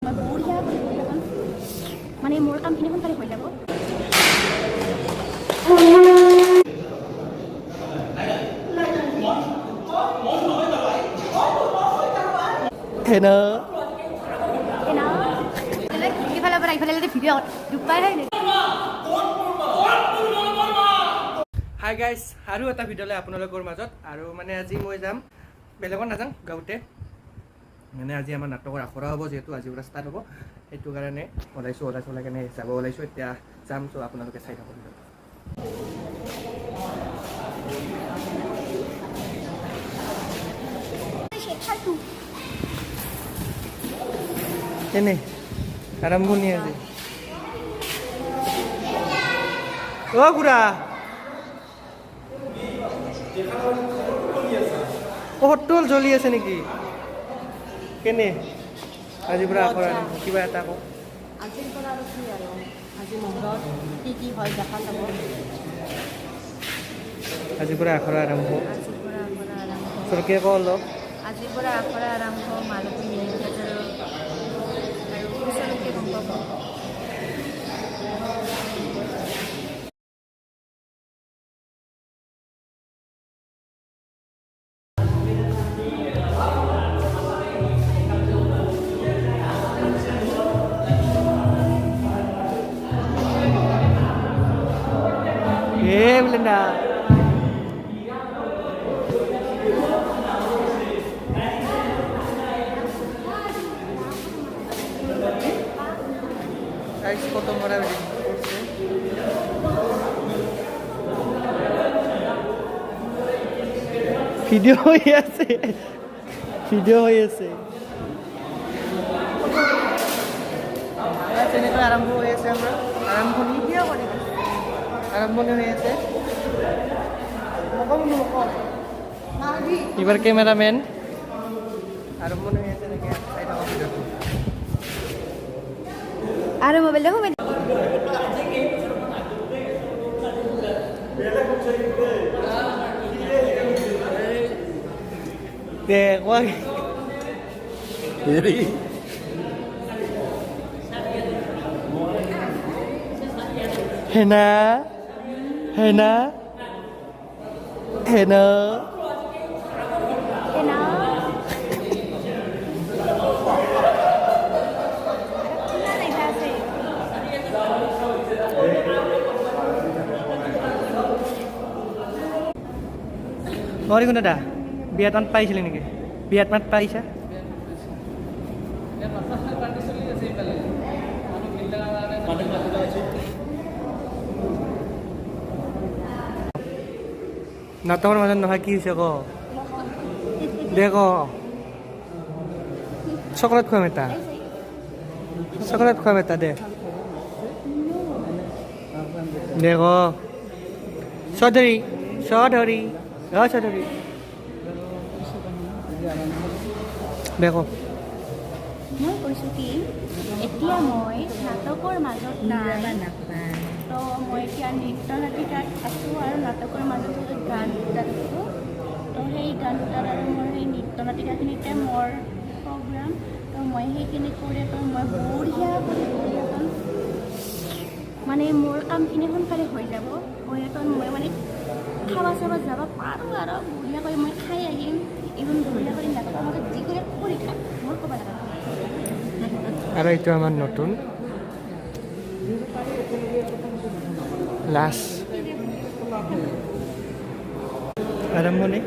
বঢ়িয়া মানে মোৰ কামখিনি সোনকালে হৈ যাব। ইফালৰ পৰা ইফালে ভিডিঅ' দুবাৰ হয় নেকি? হাই গাইজ, আৰু এটা ভিডিঅ'লৈ আপোনালোকৰ মাজত। আৰু মানে আজি মই যাম, বেলেগত নাযাওঁ, গাঁৱতে। মানে আজি আমাৰ নাটকৰ আখৰা হ'ব, যিহেতু আজিৰ পৰা ষ্টাৰ্ট হ'ব, সেইটো কাৰণে ওলাই কেনে যাব ওলাইছোঁ। এতিয়া যাম, চ' আপোনালোকে চাই থাকক। কেনে আৰম্ভণি আজি। অ' খুৰা, হটল জ্বলি আছে নেকি? কেনে আজিৰ পৰা আখৰা কিবা এটা কওক। আজিৰ পৰা আৰু কি আৰু আজি মহৰত কি হয় দেখা যাব। আজিৰ পৰা আখৰা আৰম্ভ। আজিৰ পৰা আখৰা আৰম্ভ। চৰকে কওঁ অলপ। আজিৰ পৰা আখৰা আৰম্ভ। মালতী আৰু পিছলৈকে গম পাব। Belinda. Guys, foto mora video হয়ে আছে, ভিডিও হয়ে আছে। তেনেকৈ আৰম্ভ হৈ আছে, আমৰা আৰম্ভণি দিয়া কৰি আৰম্ভণি হৈ আছে। এবাৰ ক্যামেৰাম্যান আৰম্ভণি হৈ আছে নাকি চাই থাকক ভিডিওটো। আৰু মোবাইল দেখো deh wah Hena Hena Hena Ngori kun ada biat man paisile niki biat mat paisa নাটকৰ মাজত নহয় কি হৈছে ক দে ক চকলেট খুৱাম এটা দে দে ক চৌধুৰী দেখো মই কৈছোঁ কি এতিয়া মই নাটকৰ মাজত নাই, তো মই এতিয়া নৃত্য নাটিকাত আছোঁ আৰু নাটকৰ মাজত গান দুটাত আছোঁ। তো সেই গান দুটাত আৰু মোৰ সেই নৃত্য নাটিকাখিনিতে মোৰ প্ৰগ্ৰাম। তো মই সেইখিনি কৰি তো মই বঢ়িয়া মানে মোৰ কামখিনি সোনকালে হৈ যাব। মই মানে খাবা চাবা যাব পাৰোঁ আৰু বঢ়িয়াকৈ মই খাই আহিম। ইমান বঢ়িয়া কৰি নাটকৰ মাজত যি কৰি খাম মোৰ ক'ব লগা। আৰু এইটো আমাৰ নতুন লাষ্ট আৰম্ভণি।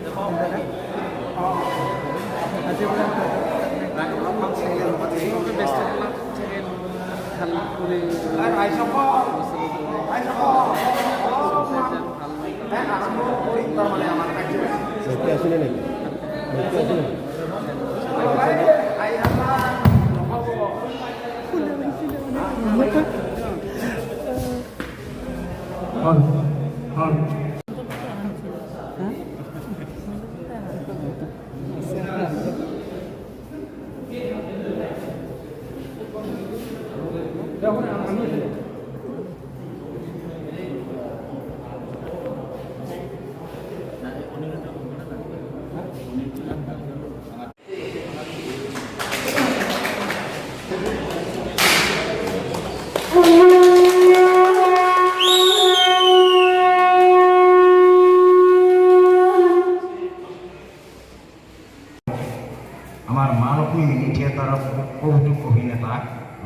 সুদূৰ অভিনেতা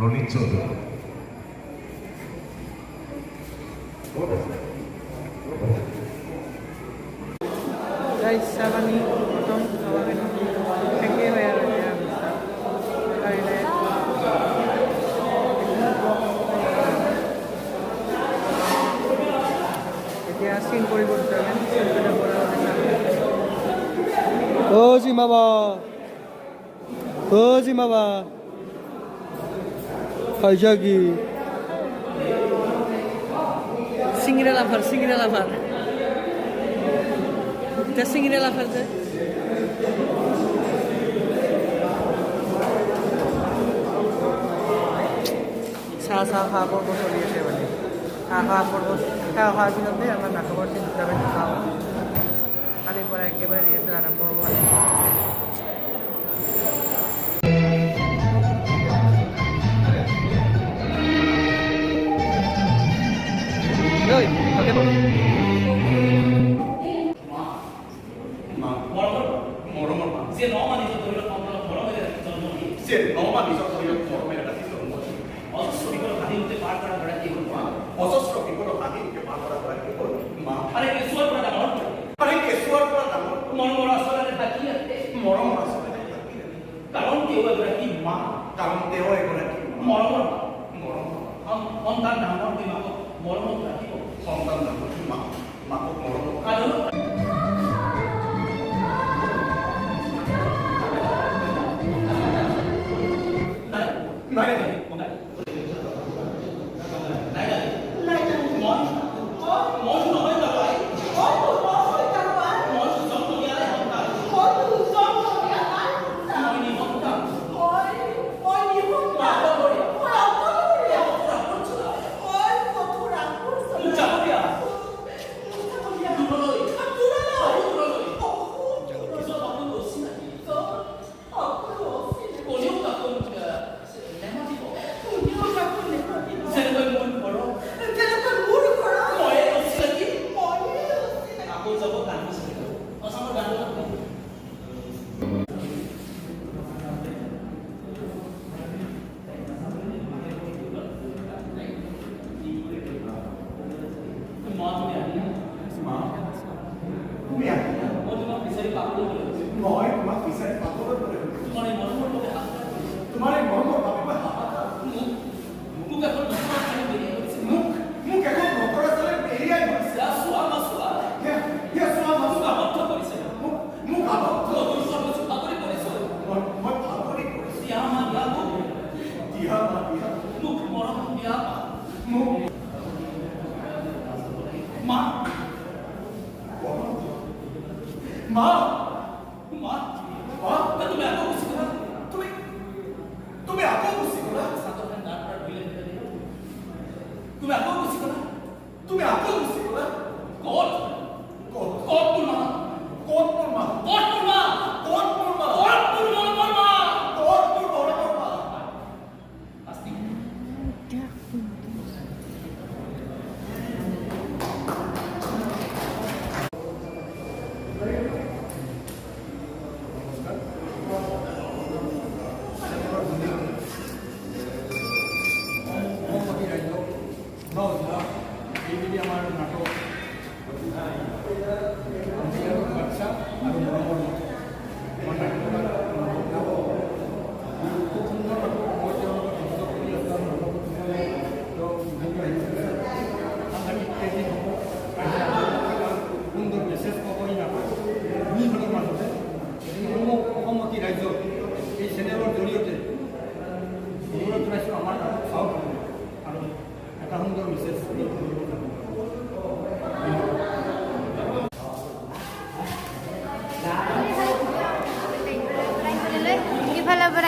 ললিত চৌধুৰী। চাহ পানী খতম খাৱা পানী শেষেই হয় আৰু এতিয়া চিন কৰিব জিমাবা জিমাবা খাইছা কি চিঙিৰা লাভাৰ এটা চিঙিৰা লাভাৰ যে চাহ খোৱা পৰ্ব চলি আছে মানে খোৱাৰ পিছতে আমাৰ নাটকৰ চিন্তাবে খাওঁ কালিৰ পৰা একেবাৰে ৰিহাৰ্চেল আৰম্ভ হ'ব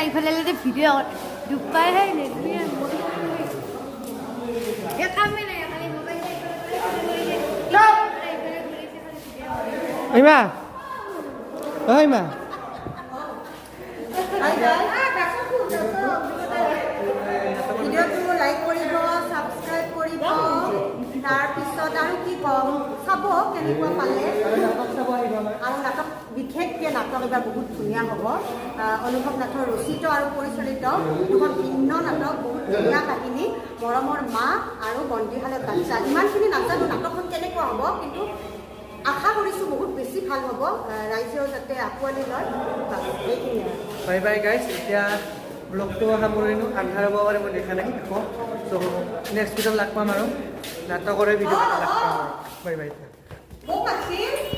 ইফালে ভিডিঅ' ডুবাই হে আহিমা আহিমা ভিডিঅ'টো লাইক কৰিব ছাবস্ক্ৰাইব কৰিব তাৰপিছত আৰু কি ক'ম চাব কেনেকুৱা পালে আৰু নাটক বিশেষকৈ নাটক এইবাৰ বহুত ধুনীয়া হ'ব অনুভৱ নাথৰ ৰচিত আৰু পৰিচালিত দুখন ভিন্ন নাটক বহুত ধুনীয়া কাহিনী মৰমৰ মা আৰু বন্দীশালত বাচ্চা ইমানখিনি নাজানো নাটকখন কেনেকুৱা হ'ব কিন্তু আশা কৰিছোঁ বহুত বেছি ভাল হ'ব ৰাইজেও যাতে আঁকোৱালি লয় এইখিনিয়ে বাই বাই গাইজ এতিয়া ব্লগটো সামৰিলোঁ আন্ধাৰ হ'ব পাৰে মই দেখা নাই আকৌ চ' নেক্সট ভিডিঅ'ত লগ পাম আৰু নাটকৰে ভিডিঅ' লগ পাম আৰু বাই বাই মোক আছিল